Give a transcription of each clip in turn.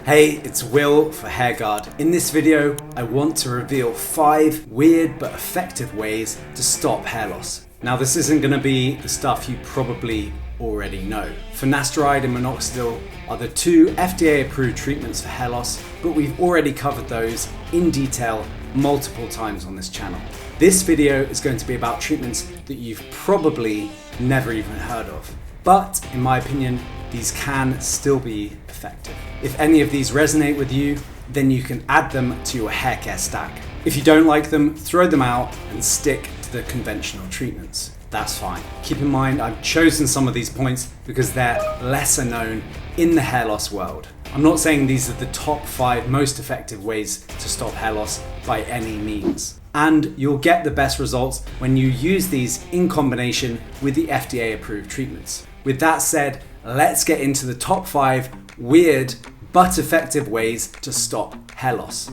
Hey, it's Will for HairGuard. In this video, I want to reveal 5 weird but effective ways to stop hair loss. Now, this isn't going to be the stuff you probably already know. Finasteride and minoxidil are the 2 FDA-approved treatments for hair loss, but we've already covered those in detail multiple times on this channel. This video is going to be about treatments that you've probably never even heard of. But in my opinion, these can still be effective. If any of these resonate with you, then you can add them to your hair care stack. If you don't like them, throw them out and stick to the conventional treatments. That's fine. Keep in mind, I've chosen some of these points because they're lesser known in the hair loss world. I'm not saying these are the top 5 most effective ways to stop hair loss by any means. And you'll get the best results when you use these in combination with the FDA approved treatments. With that said, let's get into the top 5 weird but effective ways to stop hair loss.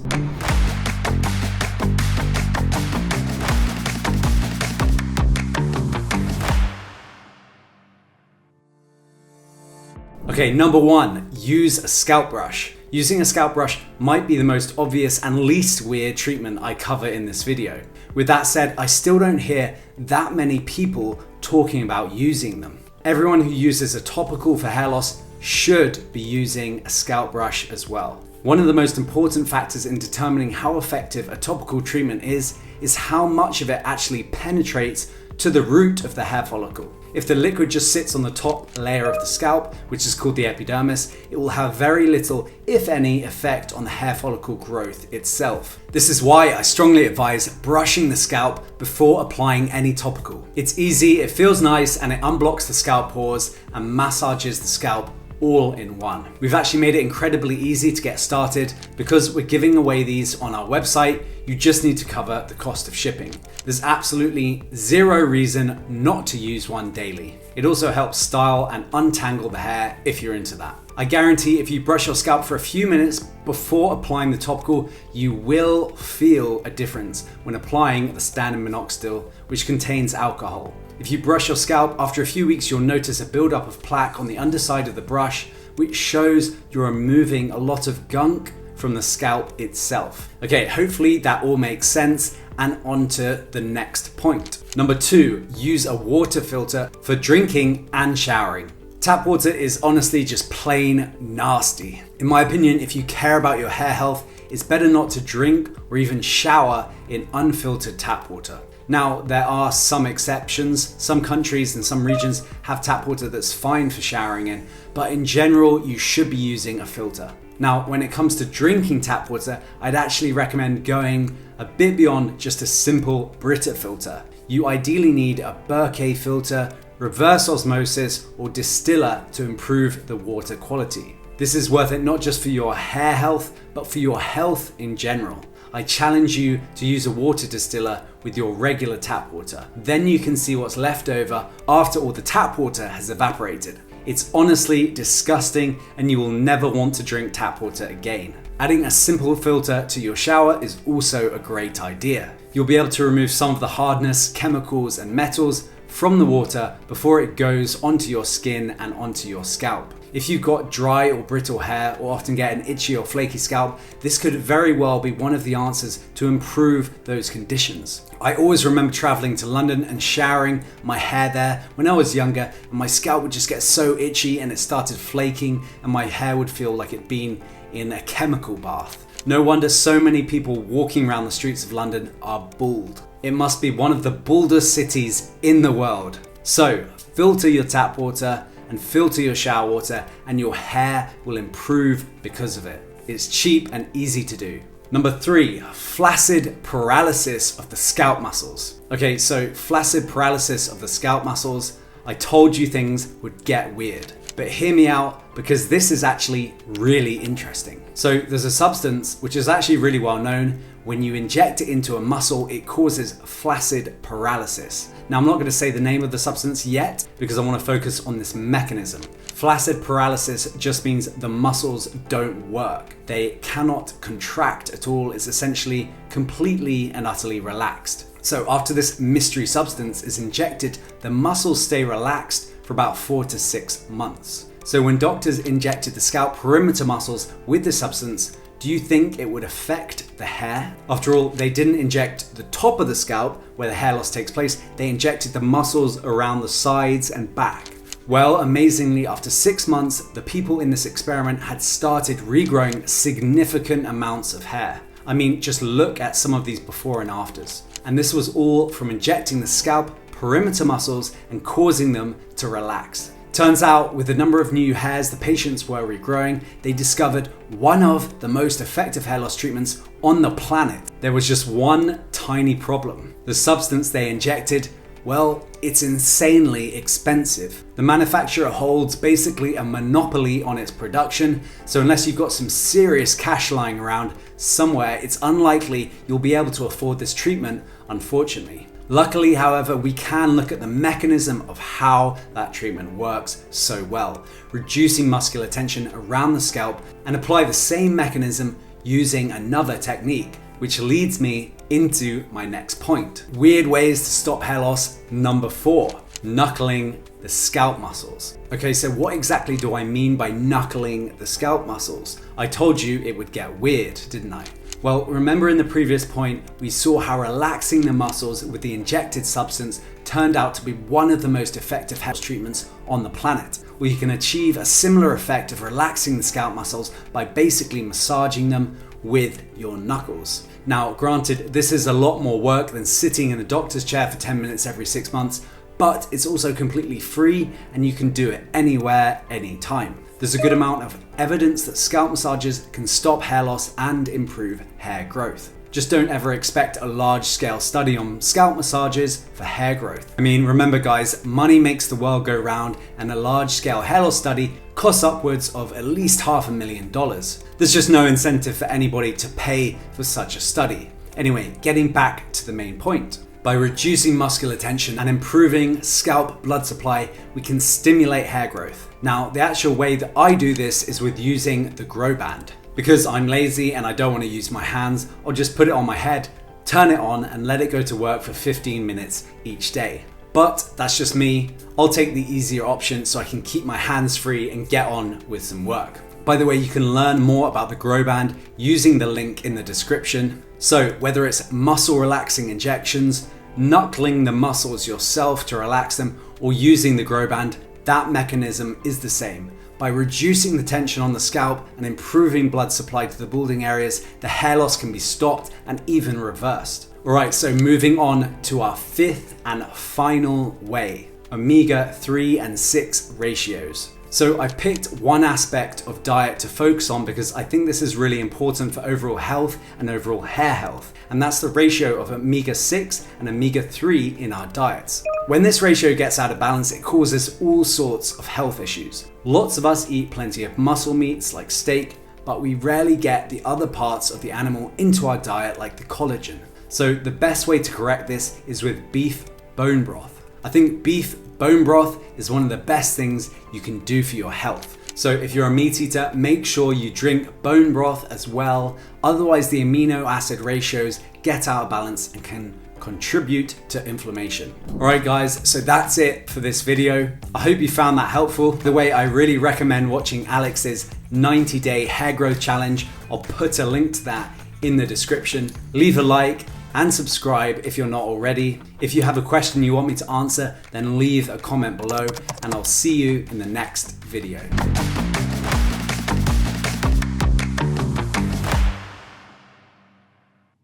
Okay, number 1, use a scalp brush. Using a scalp brush might be the most obvious and least weird treatment I cover in this video. With that said, I still don't hear that many people talking about using them. Everyone who uses a topical for hair loss should be using a scalp brush as well. One of the most important factors in determining how effective a topical treatment is how much of it actually penetrates to the root of the hair follicle. If the liquid just sits on the top layer of the scalp, which is called the epidermis, it will have very little, if any, effect on the hair follicle growth itself. This is why I strongly advise brushing the scalp before applying any topical. It's easy, it feels nice, and it unblocks the scalp pores and massages the scalp all in one. We've actually made it incredibly easy to get started because we're giving away these on our website. You just need to cover the cost of shipping. There's absolutely zero reason not to use one daily. It also helps style and untangle the hair if you're into that. I guarantee if you brush your scalp for a few minutes before applying the topical, you will feel a difference when applying the standard minoxidil, which contains alcohol. If you brush your scalp, after a few weeks, you'll notice a buildup of plaque on the underside of the brush, which shows you're removing a lot of gunk from the scalp itself. Okay, hopefully that all makes sense, and on to the next point. Number 2, use a water filter for drinking and showering. Tap water is honestly just plain nasty. In my opinion, if you care about your hair health, it's better not to drink or even shower in unfiltered tap water. Now, there are some exceptions. Some countries and some regions have tap water that's fine for showering in, but in general, you should be using a filter. Now, when it comes to drinking tap water, I'd actually recommend going a bit beyond just a simple Brita filter. You ideally need a Berkey filter, reverse osmosis, or distiller to improve the water quality. This is worth it not just for your hair health, but for your health in general. I challenge you to use a water distiller with your regular tap water. Then you can see what's left over after all the tap water has evaporated. It's honestly disgusting, and you will never want to drink tap water again. Adding a simple filter to your shower is also a great idea. You'll be able to remove some of the hardness, chemicals, and metals from the water before it goes onto your skin and onto your scalp. If you've got dry or brittle hair or often get an itchy or flaky scalp, this could very well be one of the answers to improve those conditions. I always remember traveling to London and showering my hair there when I was younger, and my scalp would just get so itchy and it started flaking, and my hair would feel like it'd been in a chemical bath. No wonder so many people walking around the streets of London are bald. It must be one of the baldest cities in the world. So, filter your tap water and filter your shower water, and your hair will improve because of it. It's cheap and easy to do. Number 3, flaccid paralysis of the scalp muscles. Okay, so flaccid paralysis of the scalp muscles, I told you things would get weird. But hear me out, because this is actually really interesting. So there's a substance which is actually really well known. When you inject it into a muscle, it causes flaccid paralysis. Now, I'm not going to say the name of the substance yet because I want to focus on this mechanism. Flaccid paralysis just means the muscles don't work. They cannot contract at all. It's essentially completely and utterly relaxed. So after this mystery substance is injected, the muscles stay relaxed for about 4 to 6 months. So when doctors injected the scalp perimeter muscles with the substance, do you think it would affect the hair? After all, they didn't inject the top of the scalp where the hair loss takes place, they injected the muscles around the sides and back. Well, amazingly, after 6 months, the people in this experiment had started regrowing significant amounts of hair. I mean, just look at some of these before and afters. And this was all from injecting the scalp perimeter muscles and causing them to relax. Turns out, with the number of new hairs the patients were regrowing, they discovered one of the most effective hair loss treatments on the planet. There was just one tiny problem. The substance they injected, well, it's insanely expensive. The manufacturer holds basically a monopoly on its production, so unless you've got some serious cash lying around somewhere, it's unlikely you'll be able to afford this treatment, unfortunately. Luckily, however, we can look at the mechanism of how that treatment works so well, reducing muscular tension around the scalp, and apply the same mechanism using another technique, which leads me into my next point. Weird ways to stop hair loss number 4, knuckling the scalp muscles. Okay, so what exactly do I mean by knuckling the scalp muscles? I told you it would get weird, didn't I? Well, remember in the previous point, we saw how relaxing the muscles with the injected substance turned out to be one of the most effective hair loss treatments on the planet, where you can achieve a similar effect of relaxing the scalp muscles by basically massaging them with your knuckles. Now, granted, this is a lot more work than sitting in a doctor's chair for 10 minutes every 6 months, but it's also completely free and you can do it anywhere, anytime. There's a good amount of evidence that scalp massages can stop hair loss and improve hair growth. Just don't ever expect a large-scale study on scalp massages for hair growth. I mean, remember guys, money makes the world go round, and a large-scale hair loss study costs upwards of at least $500,000. There's just no incentive for anybody to pay for such a study. Anyway, getting back to the main point. By reducing muscular tension and improving scalp blood supply, we can stimulate hair growth. Now, the actual way that I do this is with using the grow band. Because I'm lazy and I don't want to use my hands, I'll just put it on my head, turn it on and let it go to work for 15 minutes each day. But that's just me. I'll take the easier option so I can keep my hands free and get on with some work. By the way, you can learn more about the grow band using the link in the description. So whether it's muscle relaxing injections, knuckling the muscles yourself to relax them, or using the grow band, that mechanism is the same. By reducing the tension on the scalp and improving blood supply to the balding areas, the hair loss can be stopped and even reversed. Alright, so moving on to our 5th and final way, omega-3 and 6 ratios. So I picked one aspect of diet to focus on because I think this is really important for overall health and overall hair health, and that's the ratio of omega-6 and omega-3 in our diets. When this ratio gets out of balance, it causes all sorts of health issues. Lots of us eat plenty of muscle meats like steak, but we rarely get the other parts of the animal into our diet like the collagen. So the best way to correct this is with beef bone broth. I think beef bone broth is one of the best things you can do for your health. So if you're a meat eater, make sure you drink bone broth as well. Otherwise, the amino acid ratios get out of balance and can contribute to inflammation. Alright guys, so that's it for this video. I hope you found that helpful. The way I really recommend watching Alex's 90-day hair growth challenge. I'll put a link to that in the description. Leave a like and subscribe if you're not already. If you have a question you want me to answer, then leave a comment below and I'll see you in the next video.